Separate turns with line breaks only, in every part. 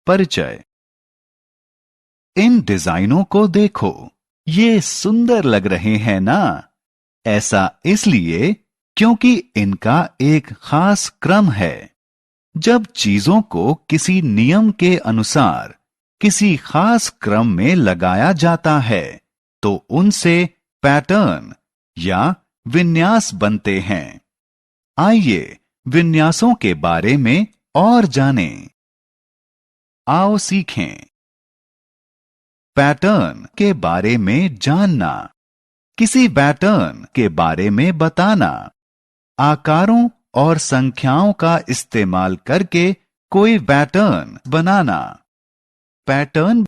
परिचय। इन डिजाइनों को देखो, ये सुंदर लग रहे हैं ना? ऐसा इसलिए क्योंकि इनका एक खास क्रम है। जब चीजों को किसी नियम के अनुसार किसी खास क्रम में लगाया जाता है तो उनसे पैटर्न या विन्यास बनते हैं। आइए विन्यासों के बारे में और जानें। आओ सीखें। पैटर्न के बारे में जानना, किसी पैटर्न के बारे में बताना, आकारों और संख्याओं का इस्तेमाल करके कोई पैटर्न बनाना। पैटर्न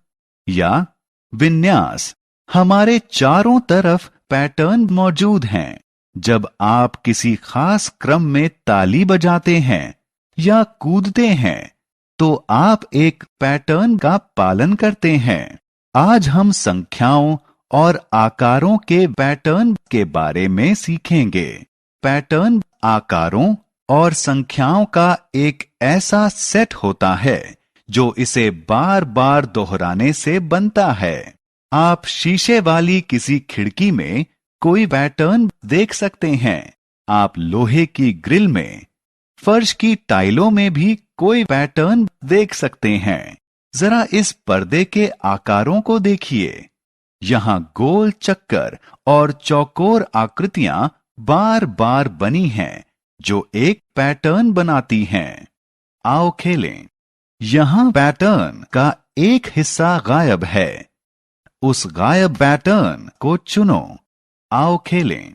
या विन्यास, हमारे चारों तरफ पैटर्न मौजूद हैं। जब आप किसी खास क्रम में ताली बजाते हैं या कूदते हैं तो आप एक पैटर्न का पालन करते हैं। आज हम संख्याओं और आकारों के पैटर्न के बारे में सीखेंगे। पैटर्न आकारों और संख्याओं का एक ऐसा सेट होता है जो इसे बार बार दोहराने से बनता है। आप शीशे वाली किसी खिड़की में कोई पैटर्न देख सकते हैं। आप लोहे की ग्रिल में, फर्श की टाइलों में भी कोई पैटर्न देख सकते हैं। जरा इस पर्दे के आकारों को देखिए। यहाँ गोल चक्कर और चौकोर आकृतियां बार बार बनी हैं जो एक पैटर्न बनाती हैं। आओ खेलें। यहाँ पैटर्न का एक हिस्सा गायब है। उस गायब पैटर्न को चुनो। आओ खेलें।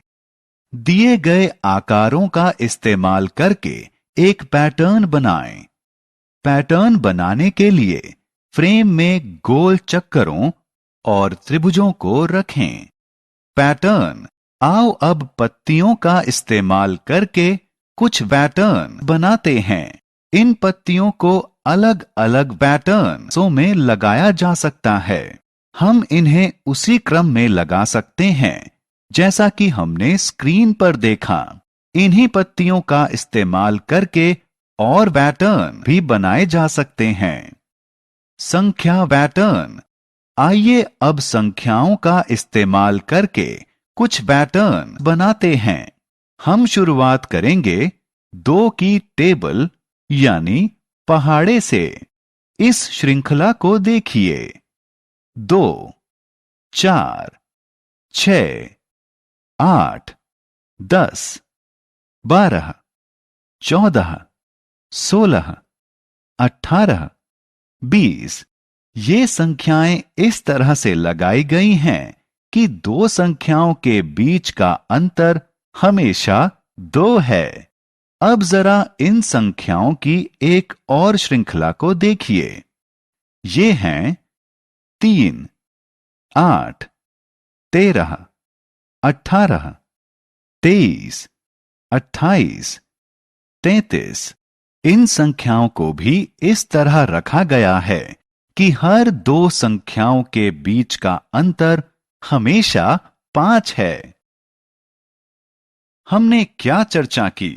दिए गए आकारों का इस्तेमाल करके एक पैटर्न बनाएं। पैटर्न बनाने के लिए फ्रेम में गोल चक्करों और त्रिभुजों को रखें। पैटर्न। आओ अब पत्तियों का इस्तेमाल करके कुछ पैटर्न बनाते हैं। इन पत्तियों को अलग अलग पैटर्नों में लगाया जा सकता है। हम इन्हें उसी क्रम में लगा सकते हैं जैसा कि हमने स्क्रीन पर देखा। इन्हीं पत्तियों का इस्तेमाल करके और पैटर्न भी बनाए जा सकते हैं। संख्या पैटर्न। आइए अब संख्याओं का इस्तेमाल करके कुछ पैटर्न बनाते हैं। हम शुरुआत करेंगे 2 की टेबल यानी पहाड़े से। इस श्रृंखला को देखिए। 2, 4, 6, 8, 10, 12, 14, 16, 18, 20। ये संख्याएं इस तरह से लगाई गई हैं कि 2 संख्याओं के बीच का अंतर हमेशा 2 है। अब जरा इन संख्याओं की एक और श्रृंखला को देखिए। ये हैं 3, 8, 13, 18, 23, 28, 33। इन संख्याओं को भी इस तरह रखा गया है कि हर 2 संख्याओं के बीच का अंतर हमेशा 5 है। हमने क्या चर्चा की?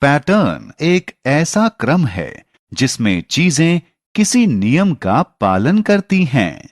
पैटर्न एक ऐसा क्रम है जिसमें चीजें किसी नियम का पालन करती हैं।